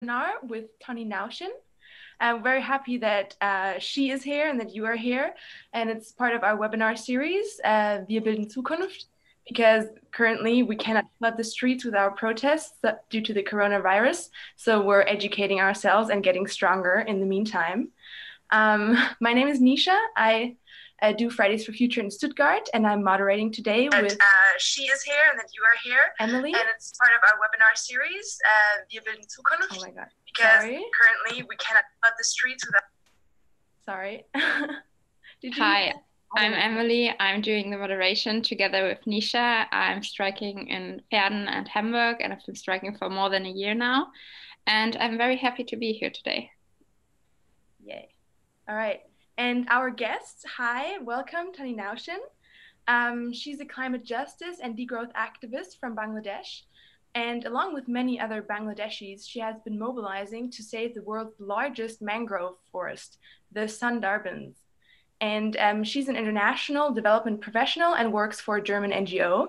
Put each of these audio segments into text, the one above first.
webinar with Tonny Nowshin. I'm very happy that she is here and that you are here. And it's part of our webinar series, Wir bilden Zukunft, because currently we cannot flood the streets with our protests due to the coronavirus. So we're educating ourselves and getting stronger in the meantime. My name is Nisha. I do Fridays for Future in Stuttgart, and I'm moderating today with she is here and that you are here. Emily. And it's part of our webinar series, Wir bilden Zukunft. Oh my God. Because Sorry. currently we cannot flood the streets without... Sorry. Hi, I'm Emily. I'm doing the moderation together with Nisha. I'm striking in Verden and Hamburg, and I've been striking for more than a year now. And I'm very happy to be here today. Yay. All right. And our guest, hi, welcome, Tonny Nowshin. She's a climate justice and degrowth activist from Bangladesh. And along with many other Bangladeshis, she has been mobilizing to save the world's largest mangrove forest, the Sundarbans. And she's an international development professional and works for a German NGO.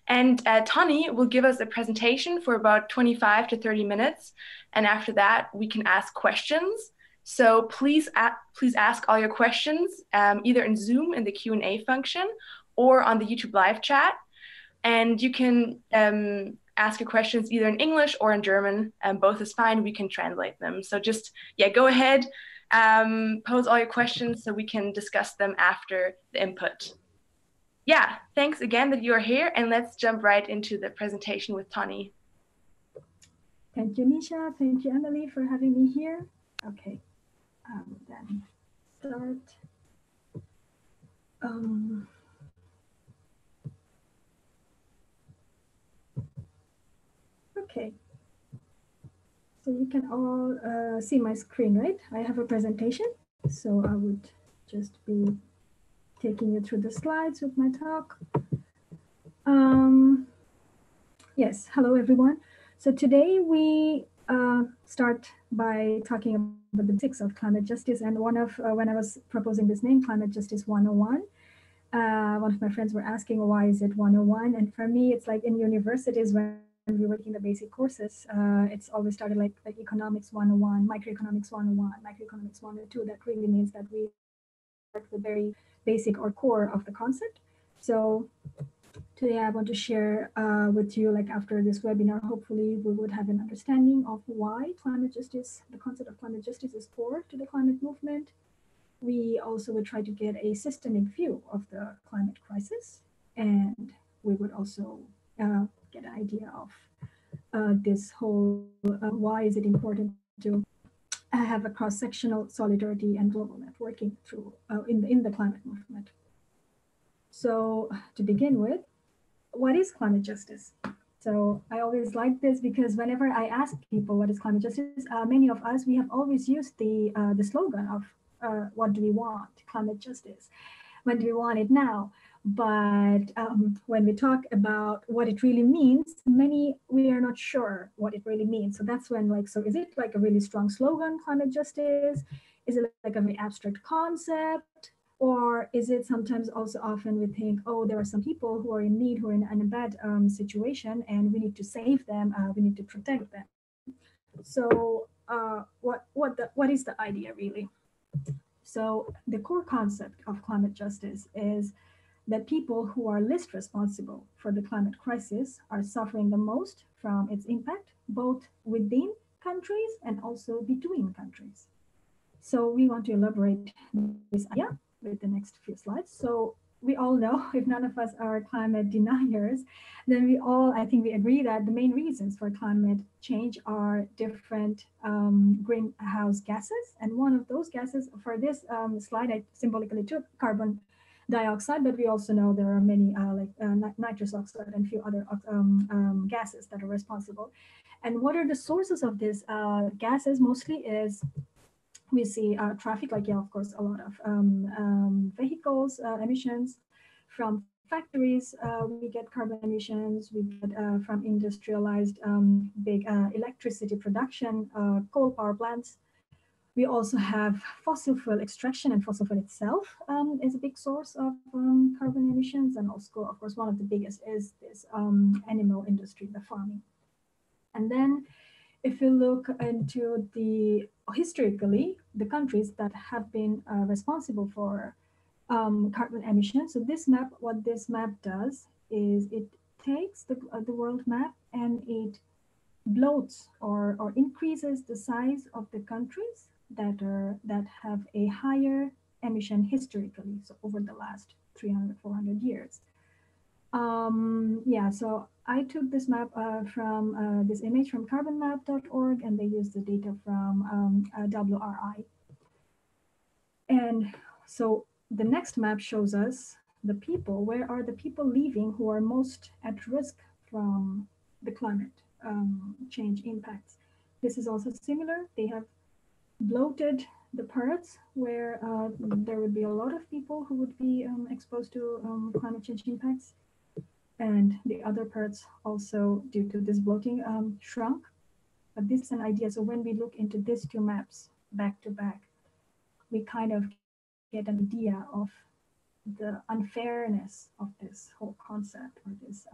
And Tonny will give us a presentation for about 25 to 30 minutes. And after that, we can ask questions. So please ask all your questions either in Zoom in the Q&A function or on the YouTube live chat. And you can ask your questions either in English or in German. Both is fine. We can translate them. So just, go ahead, pose all your questions so we can discuss them after the input. Yeah, thanks again that you are here. And let's jump right into the presentation with Tonny. Thank you, Nisha. Thank you, Emily, for having me here. Okay. Then start. Okay. So you can all see my screen, right? I have a presentation. So I would just be taking you through the slides with my talk. Yes, hello, everyone. So today we start by talking about the basics of climate justice. And when I was proposing this name, Climate Justice 101, one of my friends were asking, why is it 101? And for me, it's like in universities when we were taking the basic courses, it's always started like economics 101, microeconomics 101, microeconomics 102. That really means that we start the very basic or core of the concept. So today I want to share with you, like after this webinar, hopefully we would have an understanding of why climate justice, the concept of climate justice is core to the climate movement. We also would try to get a systemic view of the climate crisis. And we would also get an idea of this whole, why is it important to have a cross-sectional solidarity and global networking through in the climate movement. So to begin with, what is climate justice? So I always like this because whenever I ask people what is climate justice, many of us, we have always used the slogan of what do we want? Climate justice. When do we want it now? But when we talk about what it really means, we are not sure what it really means. So that's when so is it like a really strong slogan, climate justice? Is it like a very abstract concept? Or is it sometimes also often we think, oh, there are some people who are in need, who are in a bad situation, and we need to save them, we need to protect them. So what is the idea really? So the core concept of climate justice is that people who are least responsible for the climate crisis are suffering the most from its impact, both within countries and also between countries. So we want to elaborate this idea with the next few slides. So we all know, if none of us are climate deniers, then I think we agree that the main reasons for climate change are different greenhouse gases. And one of those gases, for this slide, I symbolically took carbon dioxide, but we also know there are many nitrous oxide and a few other gases that are responsible. And what are the sources of these gases? Mostly is we see traffic, of course, a lot of vehicles, emissions from factories. We get carbon emissions. We get from industrialized big electricity production, coal power plants. We also have fossil fuel extraction, and fossil fuel itself is a big source of carbon emissions. And also, of course, one of the biggest is this animal industry, the farming. And then if you look into historically, the countries that have been responsible for carbon emissions. So this map, what this map does is it takes the world map and it bloats or increases the size of the countries that have a higher emission historically, so over the last 300, 400 years. Yeah, so I took this map from this image from carbonmap.org, and they use the data from WRI. And so the next map shows us the people, where are the people living who are most at risk from the climate change impacts. This is also similar. They have bloated the parts where there would be a lot of people who would be exposed to climate change impacts. And the other parts also, due to this bloating, shrunk. But this is an idea. So when we look into these two maps back to back, we kind of get an idea of the unfairness of this whole concept or this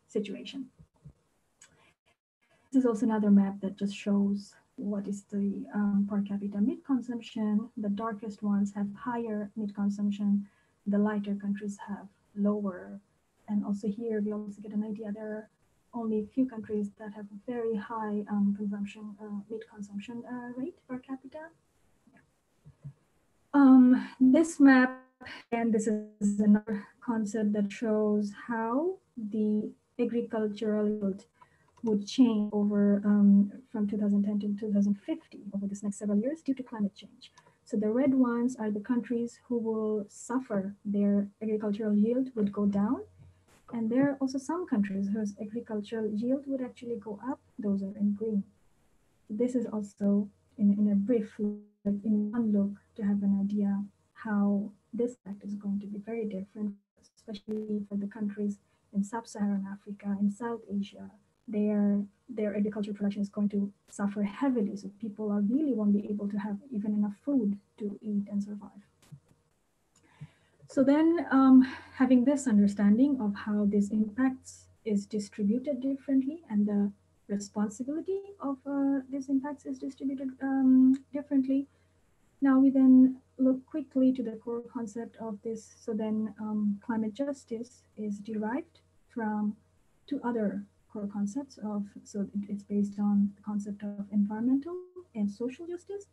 situation. This is also another map that just shows what is the per capita meat consumption. The darkest ones have higher meat consumption. The lighter countries have lower. And also here, we also get an idea there are only a few countries that have a very high meat consumption rate per capita. This map, again, this is another concept that shows how the agricultural yield would change over from 2010 to 2050 over this next several years due to climate change. So the red ones are the countries who will suffer, their agricultural yield would go down. And there are also some countries whose agricultural yield would actually go up. Those are in green. This is also in a brief, like in one look, to have an idea how this fact is going to be very different, especially for the countries in sub-Saharan Africa, in South Asia. Their agricultural production is going to suffer heavily, so people are really won't be able to have even enough food to eat and survive. So then, having this understanding of how this impacts is distributed differently, and the responsibility of these impacts is distributed differently. Now we then look quickly to the core concept of this. So then climate justice is derived from two other core concepts of, so it's based on the concept of environmental and social justice,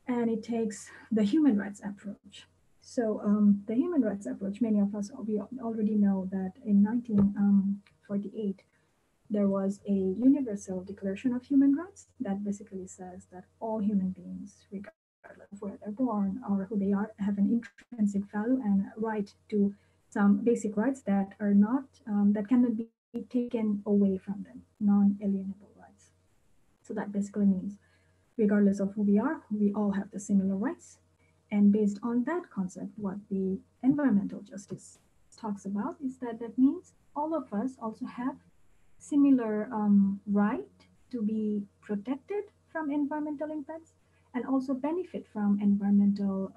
and it takes the human rights approach. So the human rights approach, many of us, we already know that in 1948, there was a universal declaration of human rights that basically says that all human beings, regardless of where they're born or who they are, have an intrinsic value and right to some basic rights that are not, that cannot be taken away from them, non-alienable rights. So that basically means, regardless of who we are, we all have the similar rights. And based on that concept, what the environmental justice talks about is that that means all of us also have similar right to be protected from environmental impacts and also benefit from environmental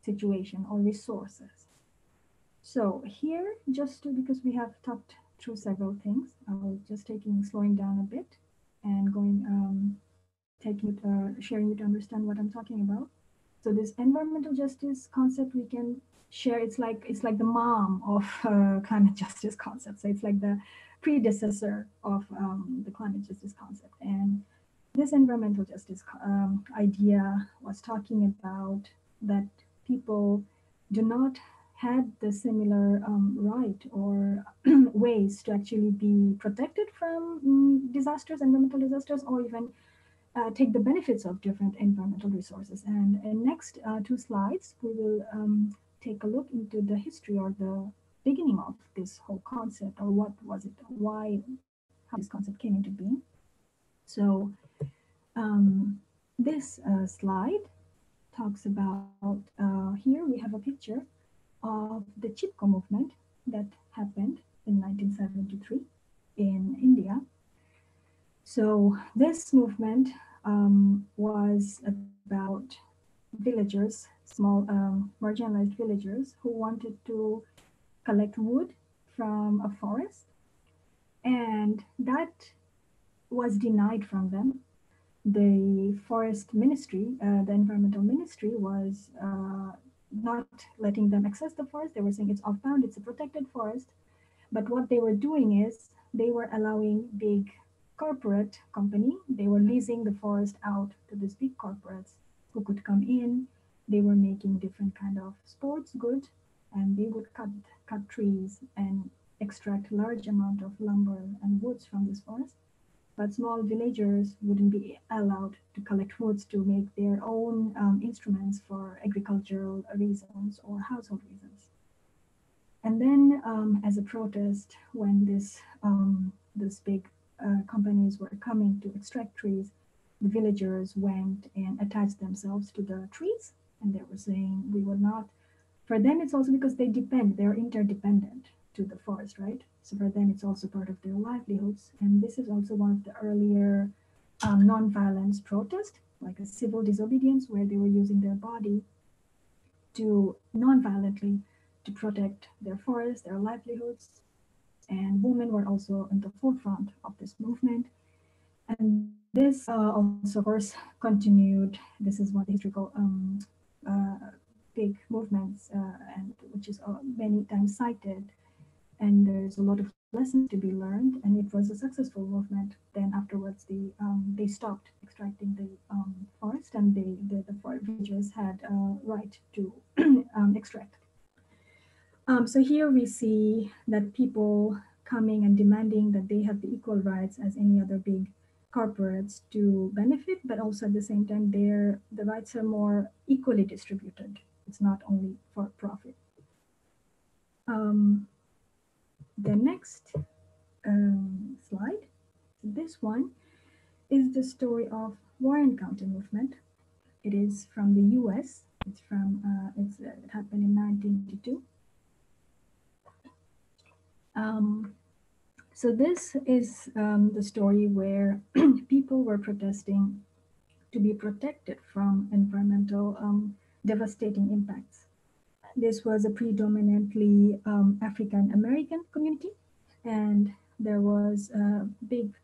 situation or resources. So here, just to, because we have talked through several things, I will just slowing down a bit and going, sharing you to understand what I'm talking about. So this environmental justice concept we can share. It's like the mom of climate justice concept. So it's like the predecessor of the climate justice concept. And this environmental justice idea was talking about that people do not had the similar right or ways to actually be protected from disasters, environmental disasters, or even take the benefits of different environmental resources. And in next two slides, we will take a look into the history or the beginning of this whole concept, or what was it, why, how this concept came into being. So this slide talks about, here we have a picture of the Chipko movement that happened in 1973 in India. So this movement was about villagers, small marginalized villagers who wanted to collect wood from a forest. And that was denied from them. The forest ministry, the environmental ministry, was not letting them access the forest. They were saying it's off-bound, it's a protected forest. But what they were doing is they were allowing big corporate company, they were leasing the forest out to these big corporates who could come in. They were making different kind of sports good, and they would cut trees and extract large amount of lumber and woods from this forest. But small villagers wouldn't be allowed to collect woods to make their own instruments for agricultural reasons or household reasons. And then, as a protest, when this big companies were coming to extract trees, the villagers went and attached themselves to the trees, and they were saying, "We will not." For them, it's also because they're interdependent to the forest, right? So for them, it's also part of their livelihoods. And this is also one of the earlier non-violence protests, like a civil disobedience, where they were using their body to non-violently to protect their forests, their livelihoods. And women were also in the forefront of this movement. And this also, of course, continued. This is one of the historical big movements, and which is many times cited. And there's a lot of lessons to be learned, and it was a successful movement. Then afterwards, they stopped extracting the forest, and the villagers had a right to extract. So here we see that people coming and demanding that they have the equal rights as any other big corporates to benefit, but also at the same time, the rights are more equally distributed. It's not only for profit. The next slide, this one, is the story of Warren County movement. It is from the U.S. It happened in 1982. So this is the story where people were protesting to be protected from environmental devastating impacts. This was a predominantly African American community, and there was a big,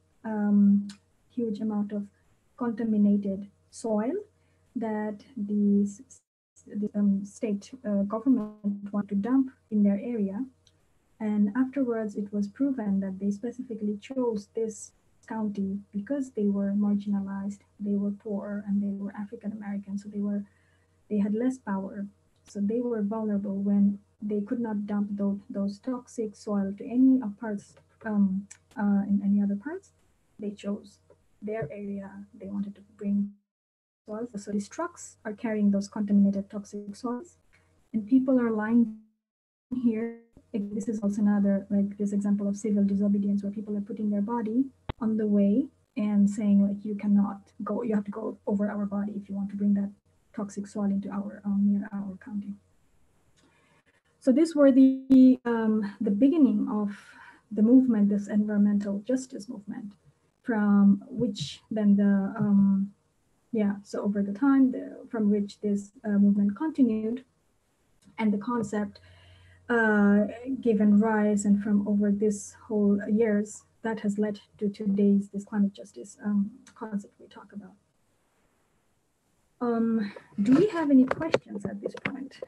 huge amount of contaminated soil that the state government wanted to dump in their area. And afterwards, it was proven that they specifically chose this county because they were marginalized, they were poor, and they were African American, so they had less power. So they were vulnerable when they could not dump those toxic soil to any parts in any other parts. They chose their area. They wanted to bring soils. So these trucks are carrying those contaminated toxic soils, and people are lying here. This is also another, like this example of civil disobedience, where people are putting their body on the way and saying, like, you cannot go, you have to go over our body if you want to bring that toxic soil into our near our county. So these were the beginning of the movement, this environmental justice movement, from which then so over the time, from which this movement continued, and the concept given rise, and from over this whole years, that has led to today's this climate justice concept we talk about. Do we have any questions at this point?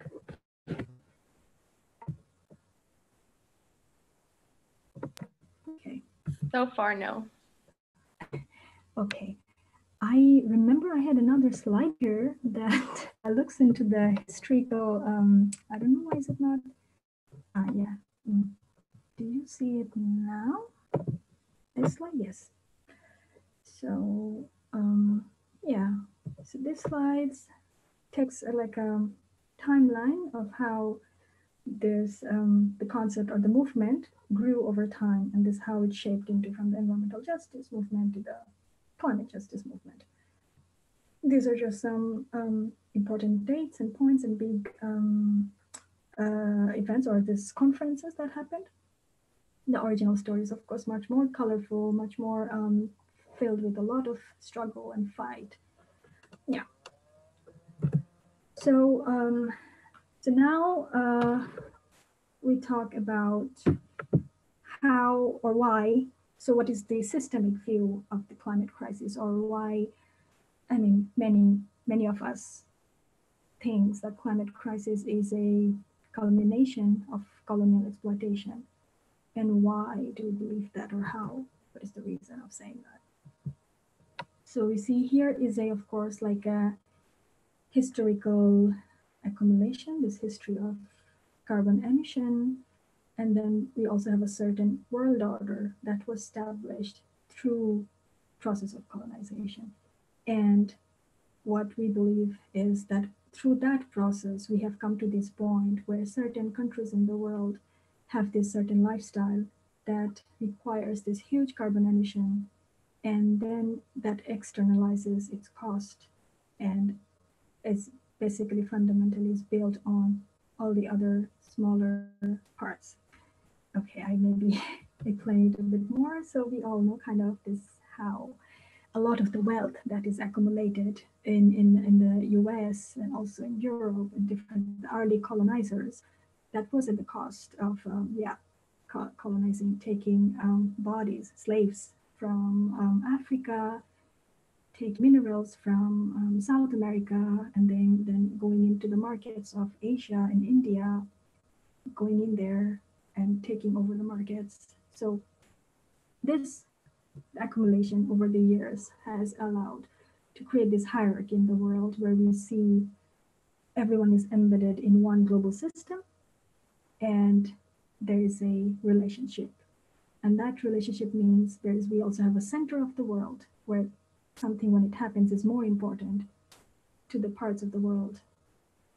Okay. So far, no. Okay. I remember I had another slide here that looks into the historical, I don't know why is it not, yeah. Do you see it now? This slide, yes. So, yeah. So this slide takes like a timeline of how this the concept or the movement grew over time, and this how it shaped into from the environmental justice movement to the climate justice movement. These are just some important dates and points and big events or these conferences that happened. The original story is, of course, much more colorful, much more filled with a lot of struggle and fight. Yeah. So, so now we talk about how or why So what is the systemic view of the climate crisis, or why, I mean, many of us thinks that climate crisis is a culmination of colonial exploitation? And why do we believe that, or how? What is the reason of saying that? So we see here is a, of course, like a historical accumulation, this history of carbon emission. And then we also have a certain world order that was established through process of colonization. And what we believe is that through that process, we have come to this point where certain countries in the world have this certain lifestyle that requires this huge carbon emission, and then that externalizes its cost, and is basically fundamentally is built on all the other smaller parts. Okay, I maybe explain it a bit more. So we all know kind of this how a lot of the wealth that is accumulated in the US and also in Europe and different early colonizers, that was at the cost of colonizing, taking bodies, slaves from Africa, take minerals from South America, and then going into the markets of Asia and India, going in there and taking over the markets. So this accumulation over the years has allowed to create this hierarchy in the world where we see everyone is embedded in one global system, and there is a relationship. And that relationship means we also have a center of the world where something, when it happens, is more important to the parts of the world,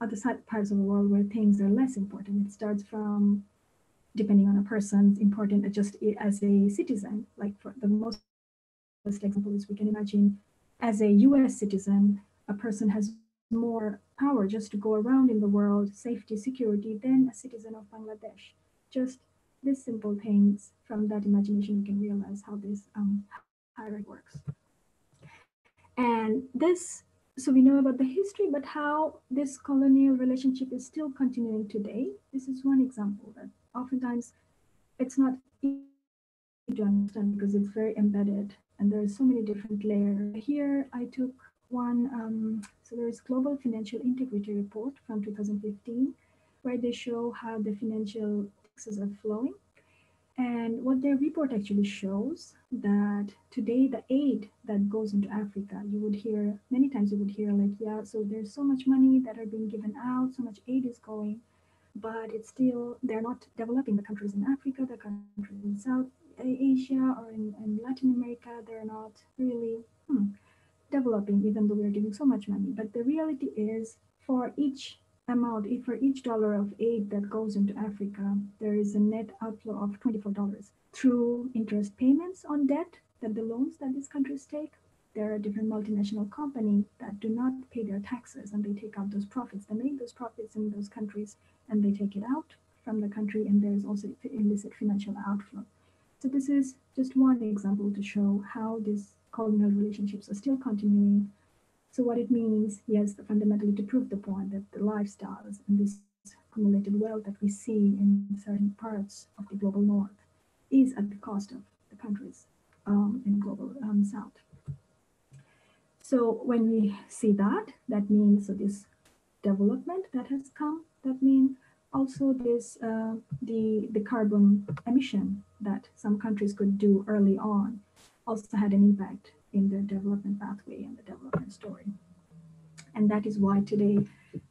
other parts of the world where things are less important. It starts from, depending on a person's important just as a citizen. Like for the most example is, we can imagine as a US citizen, a person has more power just to go around in the world, safety, security, than a citizen of Bangladesh. Just these simple things, from that imagination, you can realize how this hierarchy works. And this, so we know about the history, but how this colonial relationship is still continuing today. This is one example that oftentimes it's not easy to understand because it's very embedded and there are so many different layers. Here I took one, so there is Global Financial Integrity Report from 2015, where they show how the financial taxes are flowing. And what their report actually shows, that today the aid that goes into Africa, you would hear, many times you would hear like, yeah, so there's so much money that are being given out, so much aid is going, but it's still, they're not developing the countries in Africa, the countries in South Asia or in Latin America, they're not really developing, even though we're giving so much money. But the reality is, for each amount, for each dollar of aid that goes into Africa, there is a net outflow of $24 through interest payments on debt, that the loans that these countries take. There are different multinational companies that do not pay their taxes, and they take out those profits. They make those profits in those countries and they take it out from the country, and there is also illicit financial outflow. So this is just one example to show how these colonial relationships are still continuing. So what it means, yes, fundamentally to prove the point that the lifestyles and this accumulated wealth that we see in certain parts of the global north is at the cost of the countries in global south. So when we see that, that means so this development that has come, that means also this the carbon emission that some countries could do early on also had an impact in the development pathway and the development story. And that is why today,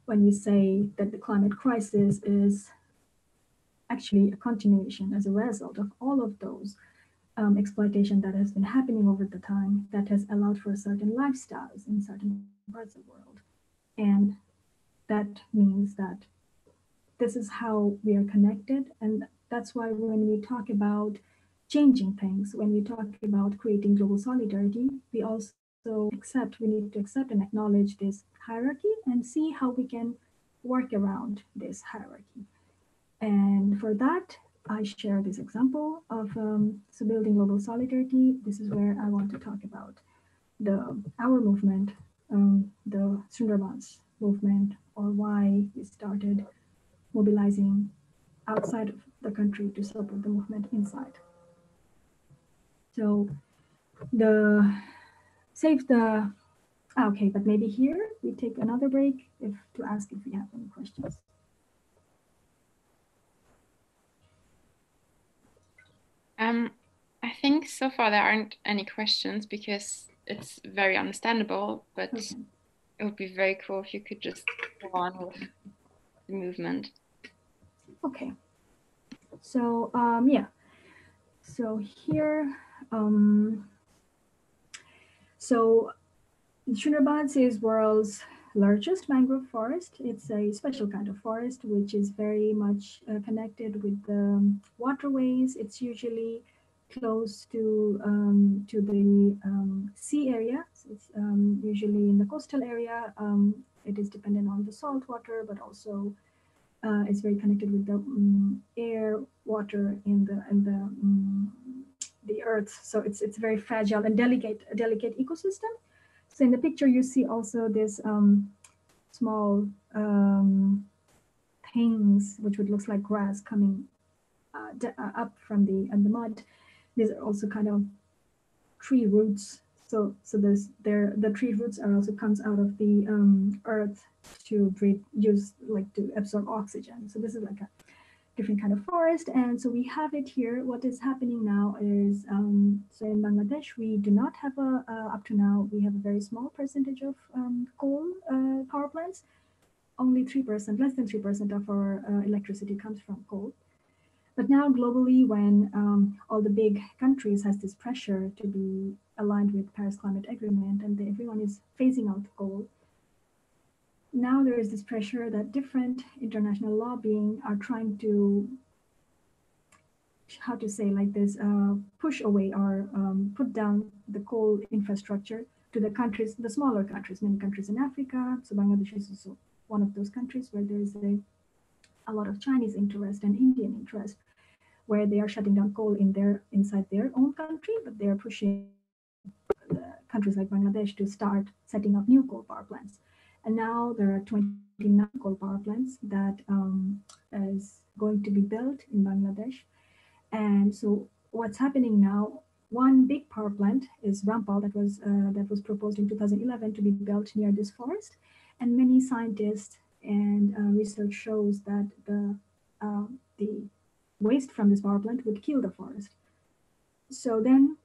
when we say that the climate crisis is actually a continuation as a result of all of those exploitation that has been happening over the time, that has allowed for certain lifestyles in certain parts of the world. And that means that this is how we are connected. And that's why when we talk about changing things, when we talk about creating global solidarity, we also we need to accept and acknowledge this hierarchy and see how we can work around this hierarchy. And for that, I share this example of so building global solidarity. This is where I want to talk about our movement, the Sundarbans movement, or why we started mobilizing outside of the country to support the movement inside. So okay, but maybe here we take another break to ask if we have any questions. I think so far there aren't any questions because it's very understandable, but Okay. it would be very cool if you could just go on with the movement. Okay. So yeah. So here, so Sundarbans is world's largest mangrove forest. It's a special kind of forest which is very much connected with the waterways. It's usually close to the sea area. So it's usually in the coastal area. It is dependent on the salt water, but also it's very connected with the air, water, in the earth. So it's very fragile and delicate ecosystem. So in the picture, you see also this small things, which would look like grass coming up from the mud. These are also kind of tree roots. So the tree roots are also comes out of the earth to breathe, to absorb oxygen. So this is like a different kind of forest. And so we have it here. What is happening now is, so in Bangladesh, we do not have up to now, we have a very small percentage of coal power plants. Only 3%, less than 3% of our electricity comes from coal. But now globally, when all the big countries has this pressure to be aligned with Paris Climate Agreement, and everyone is phasing out coal, now there is this pressure that different international lobbying are trying to, how to say like this, push away or put down the coal infrastructure to the countries, the smaller countries, many countries in Africa. So Bangladesh is also one of those countries where there is a lot of Chinese interest and Indian interest, where they are shutting down coal inside their own country, but they are pushing countries like Bangladesh to start setting up new coal power plants. And now there are 29 coal power plants that is going to be built in Bangladesh. And so what's happening now, one big power plant is Rampal that was proposed in 2011 to be built near this forest. And many scientists and research shows that the waste from this power plant would kill the forest. So then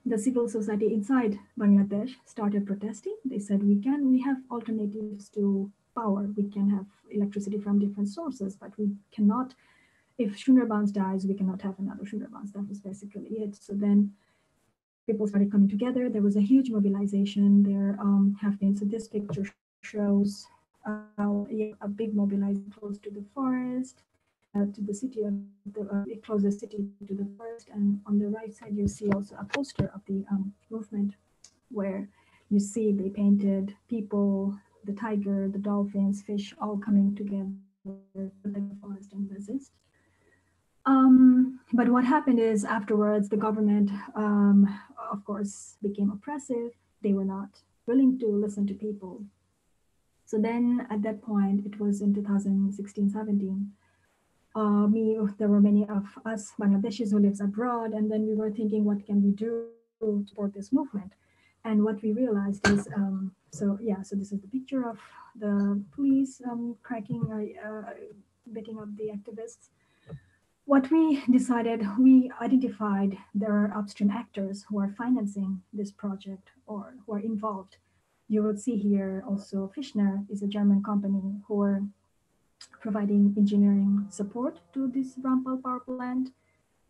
the civil society inside Bangladesh started protesting. They said, we have alternatives to power. We can have electricity from different sources, but we cannot, if Sundarbans dies, we cannot have another Sundarbans. That was basically it. So then people started coming together. There was a huge mobilization. There have been, so this picture shows a big mobilization close to the forest, to the city of it closes the city to the forest. And on the right side, you see also a poster of the movement, where you see they painted people, the tiger, the dolphins, fish, all coming together to the forest and resist. But what happened is afterwards, the government, of course, became oppressive. They were not willing to listen to people. So then at that point, it was in 2016, 17, there were many of us Bangladeshis who lives abroad, and then we were thinking, what can we do to support this movement? And what we realized is, so this is the picture of the police beating up the activists. What we decided, we identified there are upstream actors who are financing this project or who are involved. You would see here also Fischner is a German company who are providing engineering support to this Rampal power plant.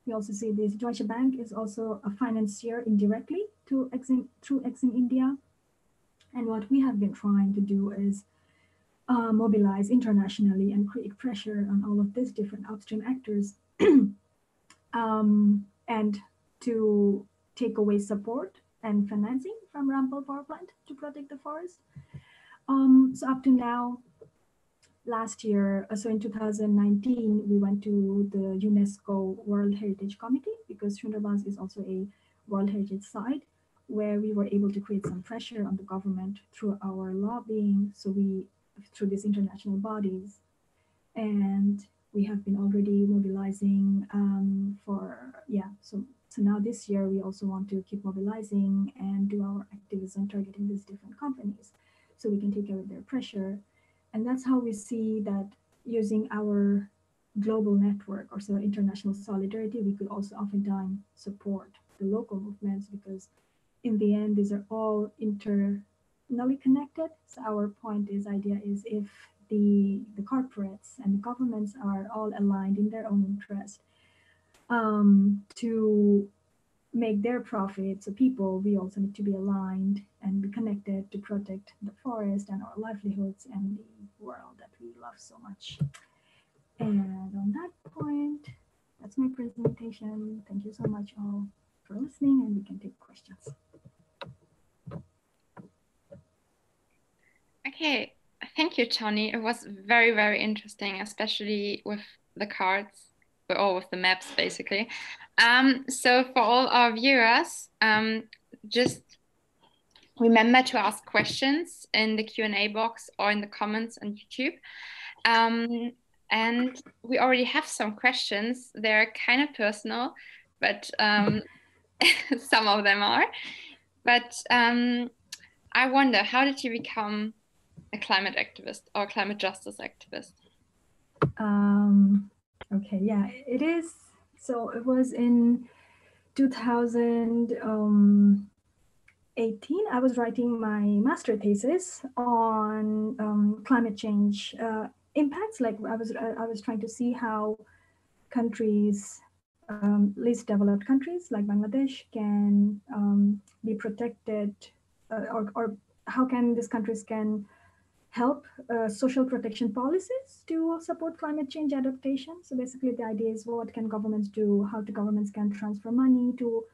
We also see this Deutsche Bank is also a financier indirectly through Exim India. And what we have been trying to do is mobilize internationally and create pressure on all of these different upstream actors and to take away support and financing from Rampal power plant to protect the forest. So up to now, last year, so in 2019, we went to the UNESCO World Heritage Committee, because Sundarbans is also a World Heritage site, where we were able to create some pressure on the government through our lobbying, through these international bodies. And we have been already mobilizing So now this year, we also want to keep mobilizing and do our activism targeting these different companies so we can take care of their pressure. And that's how we see that using our global network or so international solidarity, we could also oftentimes support the local movements because in the end, these are all internally connected. So our idea is if the corporates and the governments are all aligned in their own interest to make their profit. So people, we also need to be aligned and be connected to protect the forest and our livelihoods and the world that we love so much. And on that point, that's my presentation. Thank you so much all for listening, and we can take questions. Okay, thank you, Tonny. It was very, very interesting, especially with the cards, or with the maps, basically. So for all our viewers, just remember to ask questions in the Q&A box or in the comments on YouTube. And we already have some questions. They're kind of personal, but some of them are. But I wonder, how did you become a climate activist or climate justice activist? Okay, yeah, it is. So it was in 2018. I was writing my master thesis on climate change impacts. Like I was trying to see how countries, least developed countries like Bangladesh, can be protected, or how can these countries can help social protection policies to support climate change adaptation. So basically the idea is what can governments do, how the governments can transfer money to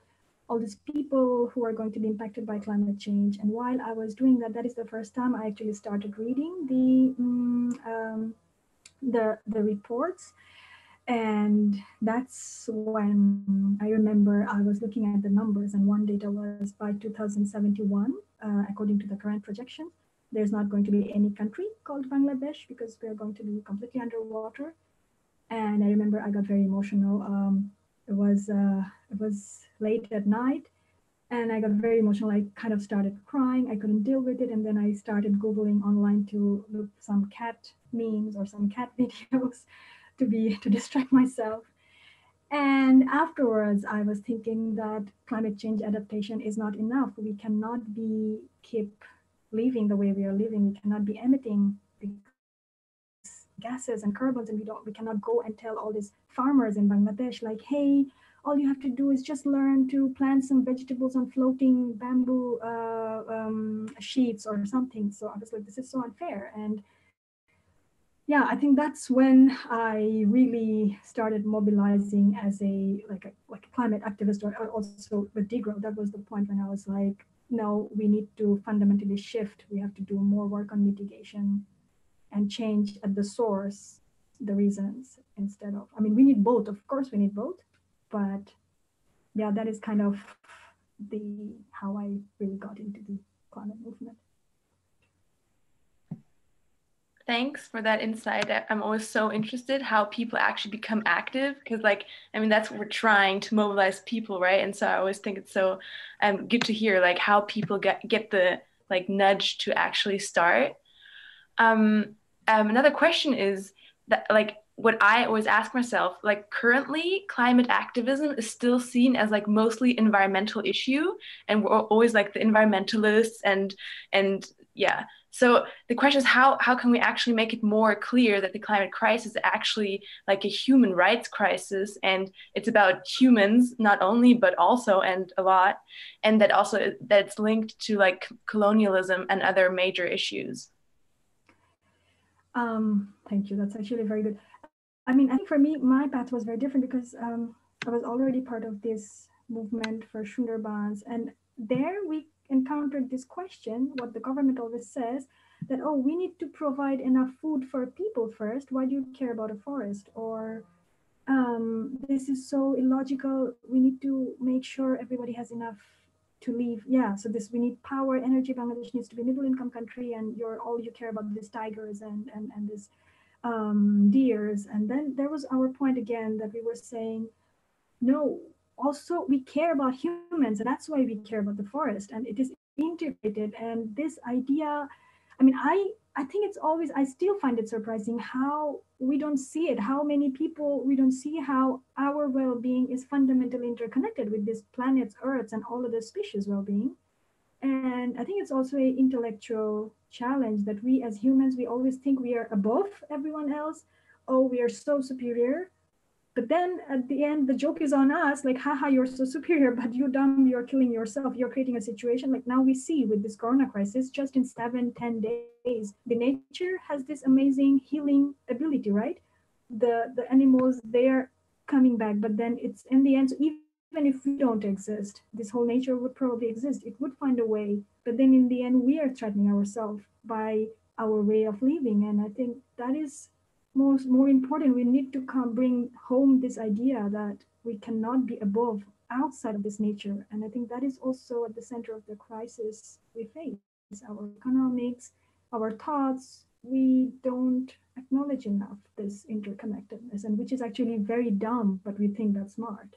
all these people who are going to be impacted by climate change. And while I was doing that, that is the first time I actually started reading the reports. And that's when I remember I was looking at the numbers, and one data was by 2071, according to the current projections, there's not going to be any country called Bangladesh because we're going to be completely underwater. And I remember I got very emotional. It was late at night, and I got very emotional. I kind of started crying. I couldn't deal with it, and then I started Googling online to look some cat memes or some cat videos to distract myself. And afterwards, I was thinking that climate change adaptation is not enough. We cannot keep living the way we are living. We cannot be emitting gases and carbons, and we cannot go and tell all these farmers in Bangladesh like, hey, all you have to do is just learn to plant some vegetables on floating bamboo sheets or something. So I was like, this is so unfair. And yeah, I think that's when I really started mobilizing as a climate activist, or also with degrowth. That was the point when I was like, no, we need to fundamentally shift. We have to do more work on mitigation and change at the source the reasons instead of, I mean, we need both. Of course, we need both, but yeah, that is kind of how I really got into the climate movement. Thanks for that insight. I'm always so interested how people actually become active, because I mean, that's what we're trying to mobilize people, right? And so I always think it's so good to hear how people get the nudge to actually start. Another question is that what I always ask myself, currently climate activism is still seen as mostly environmental issue, and we're always the environmentalists and yeah. So the question is how can we actually make it more clear that the climate crisis is actually a human rights crisis, and it's about humans not only but also and a lot, and that also that's linked to colonialism and other major issues. Thank you. That's actually very good. I mean, I think for me, my path was very different because I was already part of this movement for Sundarbans, and there we encountered this question, what the government always says, that, oh, we need to provide enough food for people first. Why do you care about a forest? Or this is so illogical. We need to make sure everybody has enough to live. Yeah, so we need power, energy. Bangladesh needs to be a middle income country, and all you care about these tigers and this deers. And then there was our point again that we were saying, no, also we care about humans, and that's why we care about the forest, and it is integrated. And this idea, I mean, I think it's always, I still find it surprising how we don't see it, how many people, we don't see how our well-being is fundamentally interconnected with this planet's Earth's and all of the species well-being. And I think it's also an intellectual challenge that we as humans, we always think we are above everyone else. Oh, we are so superior. But then at the end, the joke is on us, like, haha, you're so superior, but you dumb, you're killing yourself, you're creating a situation. Like now we see with this corona crisis, just in 7-10 days, the nature has this amazing healing ability, right? The animals, they're coming back, but then it's in the end, so even if we don't exist, this whole nature would probably exist. It would find a way, but then in the end, we are threatening ourselves by our way of living. And I think that is more important. We need to come bring home this idea that we cannot be above, outside of this nature. And I think that is also at the center of the crisis we face. Our economics, our thoughts, we don't acknowledge enough this interconnectedness, and which is actually very dumb, but we think that's smart.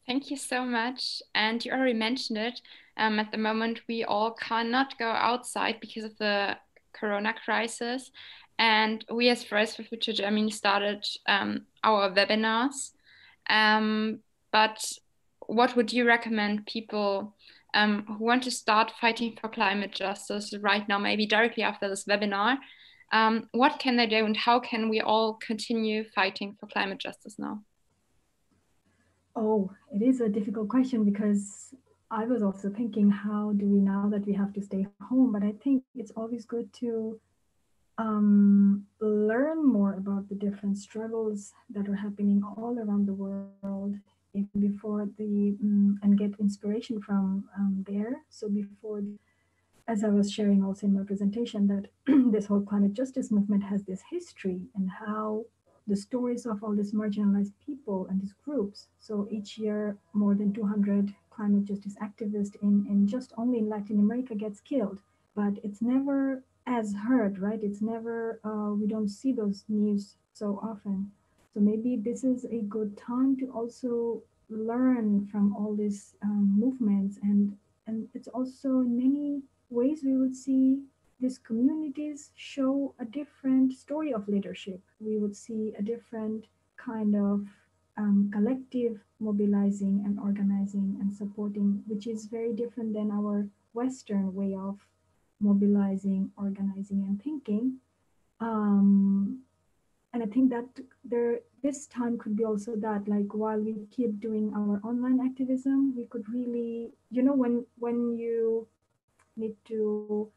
Thank you so much. And you already mentioned it. At the moment, we all cannot go outside because of the Corona crisis. And we as Fridays for Future Germany started our webinars. But what would you recommend people who want to start fighting for climate justice right now, maybe directly after this webinar? What can they do, and how can we all continue fighting for climate justice now? Oh, it is a difficult question, because I was also thinking, how do we, now that we have to stay home? But I think it's always good to learn more about the different struggles that are happening all around the world, even before and get inspiration from there. So before, as I was sharing also in my presentation, that this whole climate justice movement has this history, and how the stories of all these marginalized people and these groups. So each year, more than 200 climate justice activists in just only in Latin America gets killed, but it's never as heard, right? It's never, we don't see those news so often. So maybe this is a good time to also learn from all these movements, and it's also in many ways we would see these communities show a different story of leadership. We would see a different kind of collective mobilizing and organizing and supporting, which is very different than our Western way of mobilizing, organizing, and thinking. And I think that this time could be also that, like, while we keep doing our online activism, we could really, when you need to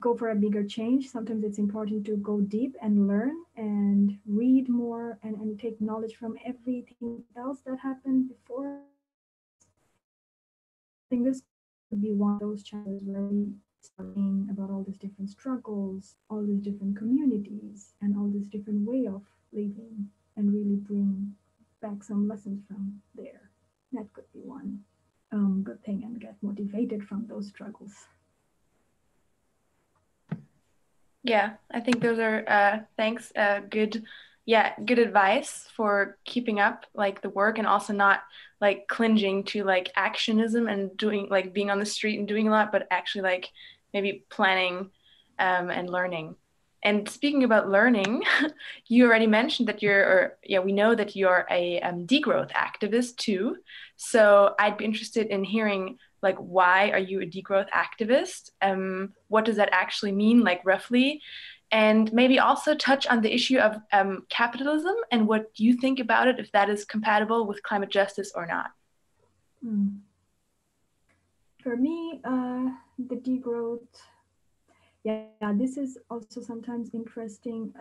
go for a bigger change, sometimes it's important to go deep and learn and read more and take knowledge from everything else that happened before. I think this could be one of those chapters where we start thinking about all these different struggles, all these different communities, and all this different way of living, and really bring back some lessons from there. That could be one good thing, and get motivated from those struggles. Yeah, I think those are thanks. Good advice for keeping up like the work, and also not like clinging to like actionism and doing like being on the street and doing a lot, but actually like maybe planning and learning. And speaking about learning, you already mentioned that we know that you're a degrowth activist too. So I'd be interested in hearing, like, why are you a degrowth activist? What does that actually mean, like roughly? And maybe also touch on the issue of capitalism and what you think about it, if that is compatible with climate justice or not. For me, the degrowth, yeah, this is also sometimes interesting,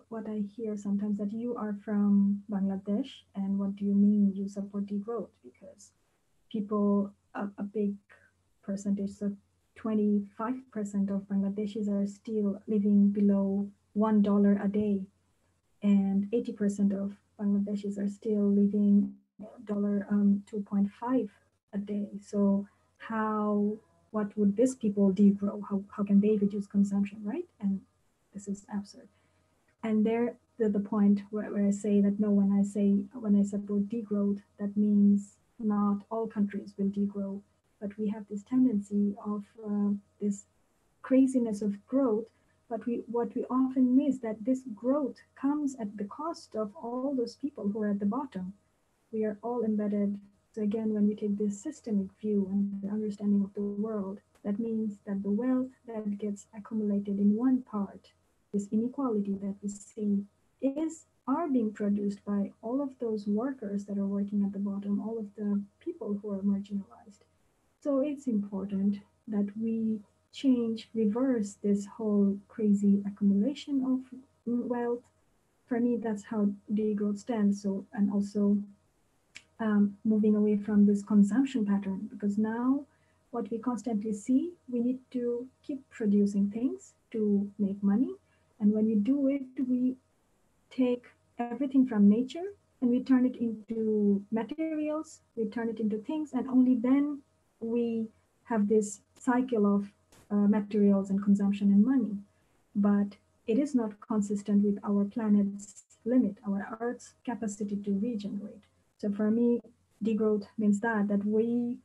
what I hear sometimes, that you are from Bangladesh, and what do you mean you support degrowth? Because people, a big percentage, so 25% of Bangladeshis are still living below $1 a day, and 80% of Bangladeshis are still living $2.5 a day. So what would these people degrow? How can they reduce consumption, right? And this is absurd. And the point where I say that no, when I support degrowth, that means not all countries will degrow, but we have this tendency of this craziness of growth. But what we often miss that this growth comes at the cost of all those people who are at the bottom. We are all embedded. So again, when we take this systemic view and the understanding of the world, that means that the wealth that gets accumulated in one part, this inequality that we see, are being produced by all of those workers that are working at the bottom, all of the people who are marginalized. So it's important that we reverse this whole crazy accumulation of wealth. For me, that's how degrowth stands. So, and also moving away from this consumption pattern, because now what we constantly see, we need to keep producing things to make money. And when we do it, we take everything from nature and we turn it into materials, we turn it into things, and only then we have this cycle of materials and consumption and money. But it is not consistent with our planet's limit, our Earth's capacity to regenerate. So for me, degrowth means that we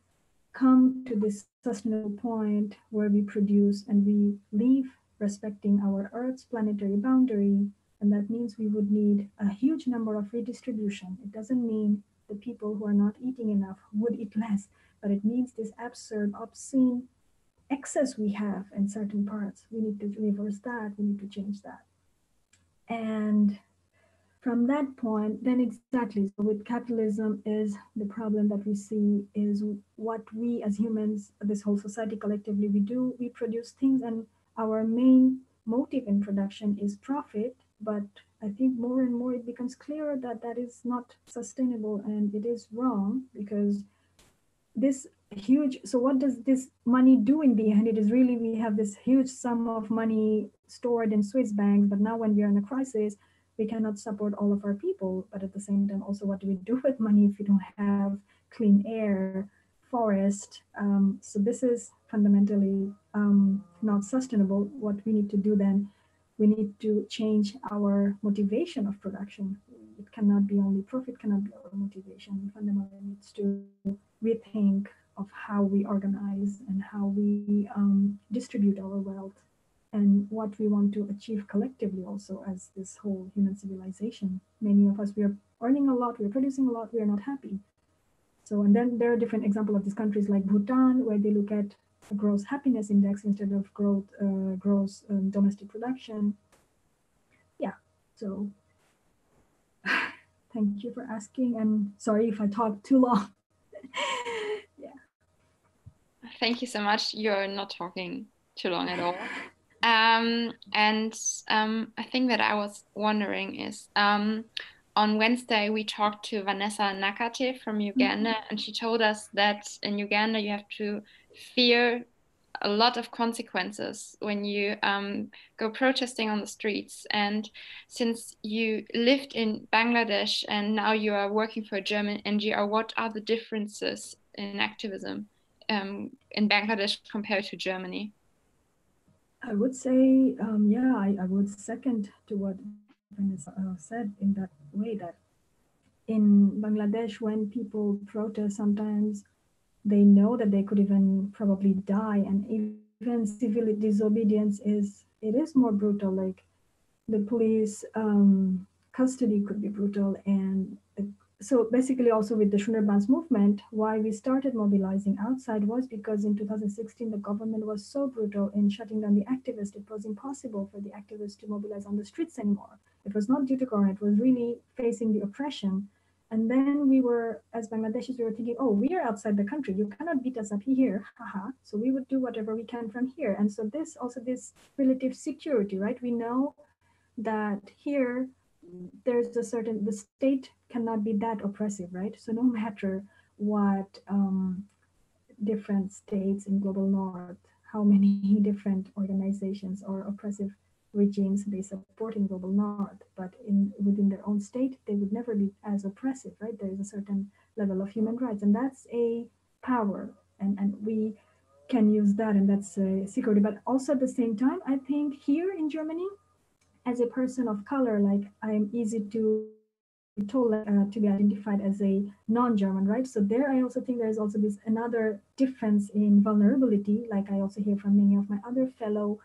come to this sustainable point where we produce and we live respecting our Earth's planetary boundary. And that means we would need a huge number of redistribution. It doesn't mean the people who are not eating enough would eat less, but it means this absurd, obscene excess we have in certain parts. We need to reverse that, we need to change that. And from that point, then exactly, so with capitalism is the problem that we see is what we as humans, this whole society collectively, we produce things, and our main motive in production is profit. But I think more and more it becomes clearer that that is not sustainable and it is wrong, because this huge, so what does this money do in the end? It is really, we have this huge sum of money stored in Swiss banks, but now when we are in a crisis, we cannot support all of our people. But at the same time, also, what do we do with money if we don't have clean air, forest? So this is fundamentally not sustainable. What we need to do then, we need to change our motivation of production. It cannot be only profit, cannot be our motivation. It fundamentally needs to rethink of how we organize and how we distribute our wealth and what we want to achieve collectively also as this whole human civilization. Many of us, we are earning a lot, we are producing a lot, we are not happy. So, and then there are different examples of these countries like Bhutan, where they look at a gross happiness index instead of gross domestic production. Yeah, so thank you for asking, and sorry if I talked too long. Yeah. Thank you so much. You're not talking too long at all. I think that I was wondering is on Wednesday we talked to Vanessa Nakate from Uganda, and she told us that in Uganda you have to fear a lot of consequences when you go protesting on the streets. And since you lived in Bangladesh and now you are working for a German NGO, what are the differences in activism in Bangladesh compared to Germany? I would say, yeah, I would second to what Vanessa said in that way, that in Bangladesh, when people protest, sometimes they know that they could even probably die, and even civil disobedience is more brutal. Like the police custody could be brutal, and so basically also with the Sundarbans movement, why we started mobilizing outside was because in 2016 the government was so brutal in shutting down the activists. It was impossible for the activists to mobilize on the streets anymore. It was not due to Corona, it was really facing the oppression. And then we were, as Bangladeshis, we were thinking, oh, we are outside the country, you cannot beat us up here, haha. So we would do whatever we can from here. And so this relative security, right? We know that here there's the state cannot be that oppressive, right? So no matter what different states in global north, how many different organizations or oppressive regimes they support in global north, but within their own state, they would never be as oppressive, right? There is a certain level of human rights, and that's a power, and we can use that, and that's a security. But also at the same time, I think here in Germany, as a person of color, like I'm easy to be told to be identified as a non-German, right? So there, I also think there's also this another difference in vulnerability. Like I also hear from many of my other fellow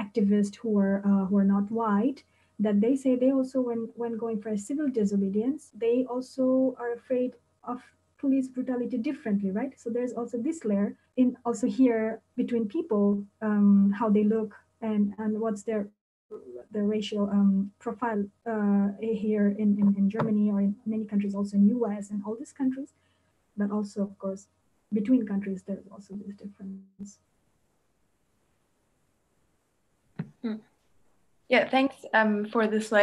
activists who are not white, that they say they also when going for a civil disobedience, they also are afraid of police brutality differently, right? So there's also this layer in also here between people, how they look and what's their racial profile here in Germany or in many countries, also in US and all these countries. But also, of course, between countries, there's also this difference. Yeah, thanks for this for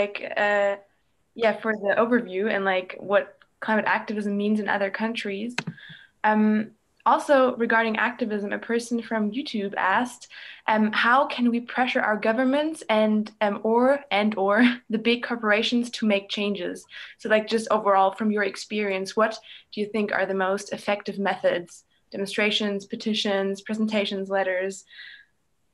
the overview and like what climate activism means in other countries. Also regarding activism, a person from YouTube asked, how can we pressure our governments and or the big corporations to make changes? So like just overall from your experience, what do you think are the most effective methods? Demonstrations, petitions, presentations, letters?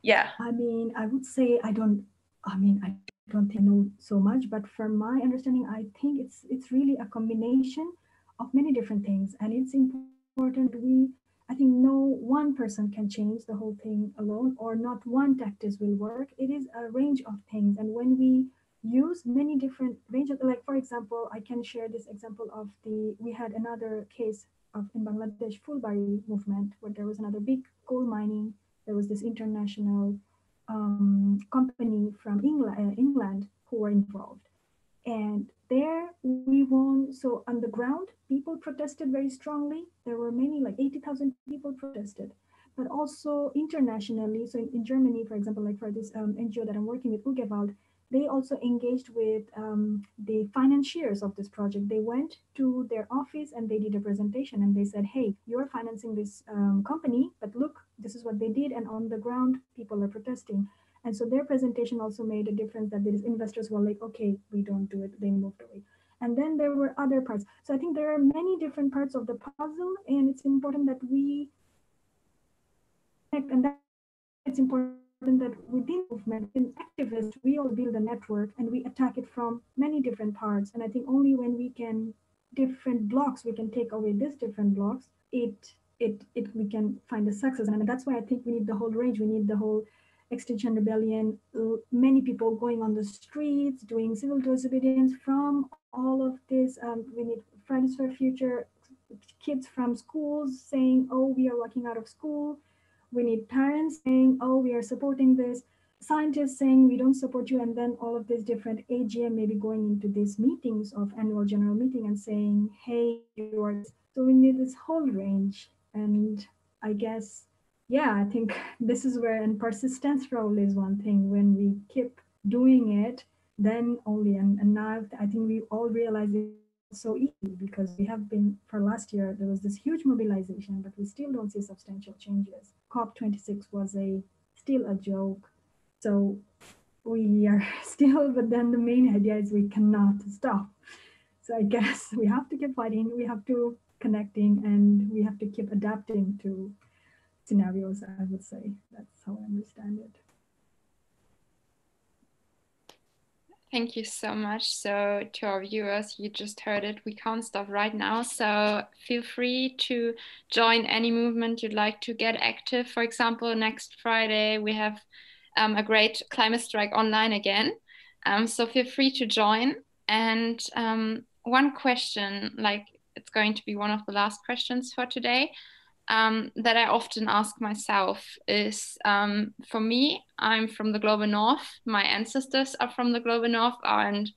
Yeah. I mean, I would say I don't. I mean, I don't think I know so much, but from my understanding, I think it's really a combination of many different things, and it's important that we. I think no one person can change the whole thing alone, or not one tactics will work. It is a range of things, and when we use many different range of, like for example, I can share this example of the we had another case of in Bangladesh Fulbari movement where there was another big coal mining. There was this international company from England who were involved. And there we won. So on the ground, people protested very strongly. There were many, like 80,000 people protested. But also internationally, so in Germany, for example, like for this NGO that I'm working with, Ugewald, they also engaged with the financiers of this project. They went to their office and they did a presentation and they said, hey, you're financing this company, but look, this is what they did. And on the ground, people are protesting. And so their presentation also made a difference that these investors were like, okay, we don't do it. They moved away. And then there were other parts. So I think there are many different parts of the puzzle, and it's important that we connect. And that's why it's important that within the movement, within activists, we all build a network and we attack it from many different parts. And I think only when we can different blocks, we can take away these different blocks, it we can find a success. And that's why I think we need the whole range. We need the whole Extinction Rebellion, many people going on the streets, doing civil disobedience from all of this. We need Fridays for Future, kids from schools saying, oh, we are walking out of school. We need parents saying, oh, we are supporting this. Scientists saying, we don't support you. And then all of these different AGM maybe going into these meetings of annual general meeting and saying, hey, you are this. So we need this whole range. And I guess yeah, I think this is where and persistence role is one thing. When we keep doing it, then only and now I think we all realize it's not so easy because we have been for last year there was this huge mobilization, but we still don't see substantial changes. COP26 was a still a joke. So we are still, but then the main idea is we cannot stop. So I guess we have to keep fighting, we have to connecting, and we have to keep adapting to scenarios, I would say. That's how I understand it. Thank you so much. So to our viewers, you just heard it. We can't stop right now. So feel free to join any movement you'd like to get active. For example, next Friday, we have a great climate strike online again. So feel free to join. And one question, like it's going to be one of the last questions for today, that I often ask myself is, for me, I'm from the global north. My ancestors are from the global north and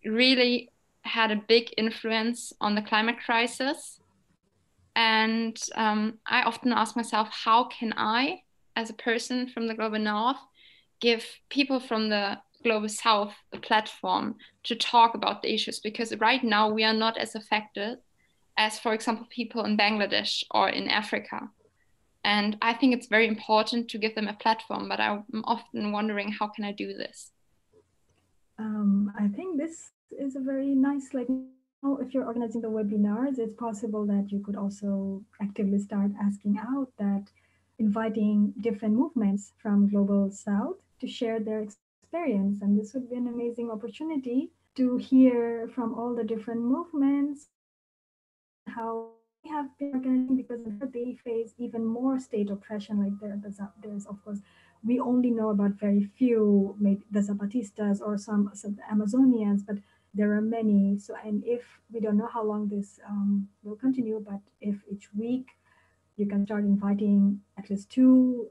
really had a big influence on the climate crisis. And I often ask myself, how can I, as a person from the global north, give people from the global south a platform to talk about the issues? Because right now we are not as affected as, for example, people in Bangladesh or in Africa. And I think it's very important to give them a platform, but I'm often wondering, how can I do this? I think this is a very nice, like, if you're organizing the webinars, it's possible that you could also actively start asking out that inviting different movements from Global South to share their experience experience. And this would be an amazing opportunity to hear from all the different movements and how they have been organizing, because I'm sure they face even more state oppression. Like there's of course, we only know about very few, maybe the Zapatistas or some Amazonians, but there are many. So, and if we don't know how long this will continue, but if each week you can start inviting at least two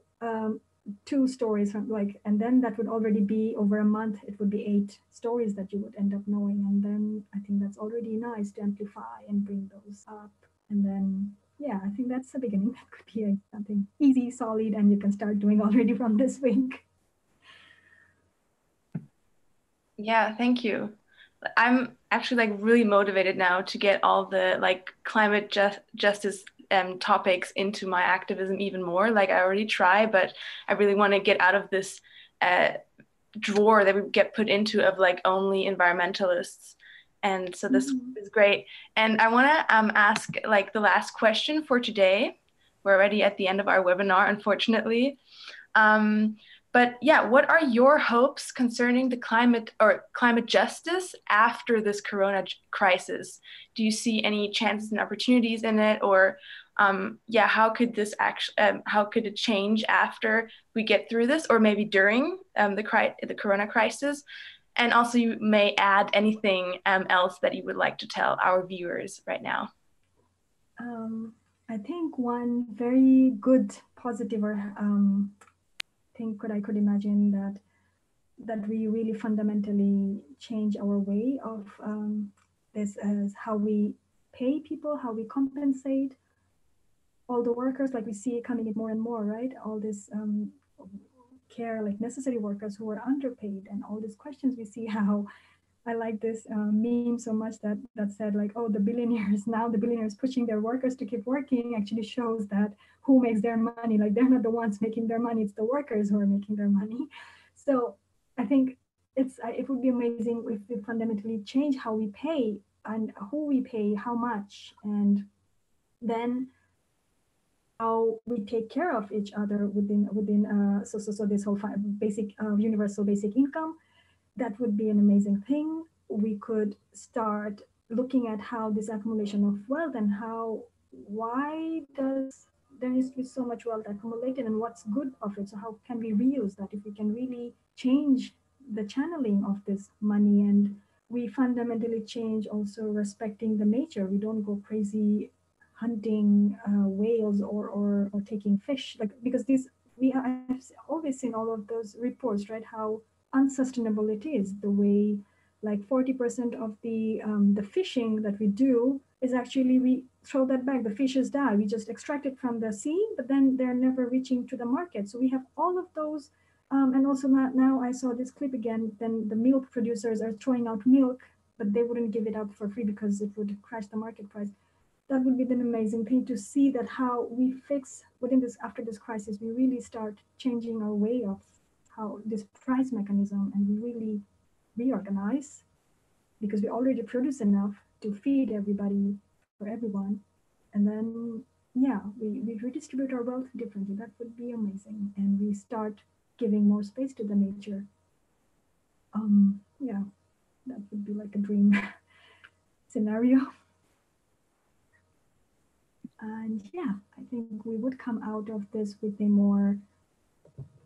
stories from, like, and then that would already be over a month, it would be 8 stories that you would end up knowing, and then I think that's already nice to amplify and bring those up. And then yeah, I think that's the beginning. That could be like something easy, solid, and you can start doing already from this week. Yeah, thank you. I'm actually like really motivated now to get all the like climate justice topics into my activism even more. Like I already try, but I really want to get out of this drawer that we get put into of like only environmentalists. And so this is great. And I want to ask like the last question for today. We're already at the end of our webinar, unfortunately. But yeah, what are your hopes concerning the climate or climate justice after this corona crisis? Do you see any chances and opportunities in it, or yeah, how could this actually, how could it change after we get through this, or maybe during the corona crisis? And also, you may add anything else that you would like to tell our viewers right now. I think one very good positive or thing I could imagine that we really fundamentally change our way of this as how we pay people, how we compensate all the workers, like we see it coming in more and more, right? All this care, like necessary workers who are underpaid, and all these questions we see how. I like this meme so much that said like, oh, the billionaires pushing their workers to keep working actually shows that who makes their money. Like they're not the ones making their money; it's the workers who are making their money. So I think it would be amazing if we fundamentally change how we pay and who we pay, how much, and then how we take care of each other within so this whole basic universal basic income. That would be an amazing thing. We could start looking at how this accumulation of wealth and why does there needs to be so much wealth accumulated and what's good of it. So how can we reuse that if we can really change the channeling of this money, and we fundamentally change also respecting the nature. We don't go crazy hunting whales or taking fish, like, because I've always seen all of those reports, right? How unsustainable it is, the way like 40% of the fishing that we do is actually we throw that back, the fishes die, we just extract it from the sea, but then they're never reaching to the market. So we have all of those, and also now I saw this clip again, then the milk producers are throwing out milk, but they wouldn't give it out for free because it would crash the market price. That would be an amazing thing to see, that how we fix within this, after this crisis, we really start changing our way of how this price mechanism, and we really reorganize, because we already produce enough to feed everybody, for everyone. And then, yeah, we redistribute our wealth differently. That would be amazing. And we start giving more space to the nature. Yeah, that would be like a dream scenario. And yeah, I think we would come out of this with a more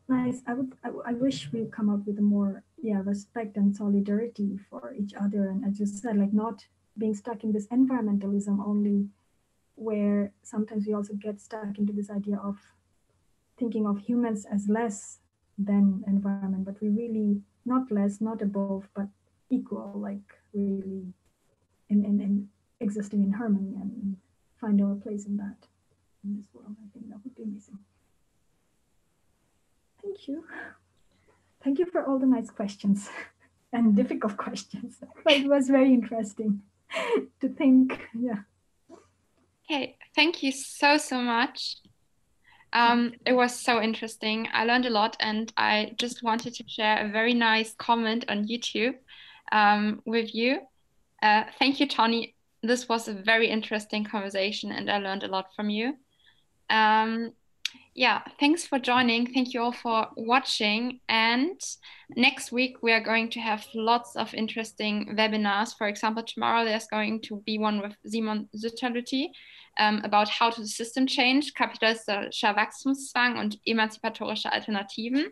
nice. I wish we come up with a more respect and solidarity for each other. And as you said, like not being stuck in this environmentalism only, where sometimes we also get stuck into this idea of thinking of humans as less than environment, but we really not less, not above, but equal, like really in existing in harmony and find our place in that, in this world. I think that would be amazing. Thank you. Thank you for all the nice questions and difficult questions. But it was very interesting to think. Yeah. Okay, thank you so much. It was so interesting. I learned a lot, and I just wanted to share a very nice comment on YouTube with you. Thank you, Tonny. This was a very interesting conversation, and I learned a lot from you. Yeah, thanks for joining. Thank you all for watching. And next week, we are going to have lots of interesting webinars. For example, tomorrow there's going to be one with Simon Zukunft about how to system change, kapitalistischer Wachstumszwang und emanzipatorische Alternativen,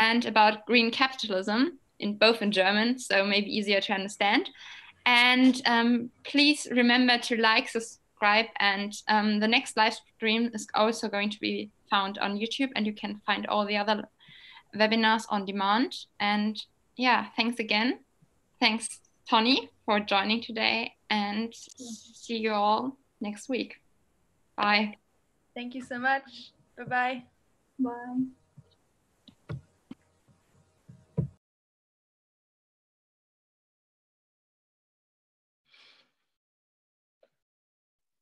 and about green capitalism, in both in German, so maybe easier to understand. And please remember to like, subscribe, and the next live stream is also going to be found on YouTube, and you can find all the other webinars on demand. And yeah, thanks again. Thanks, Tonny, for joining today, and see you all next week. Bye. Thank you so much. Bye-bye. Bye.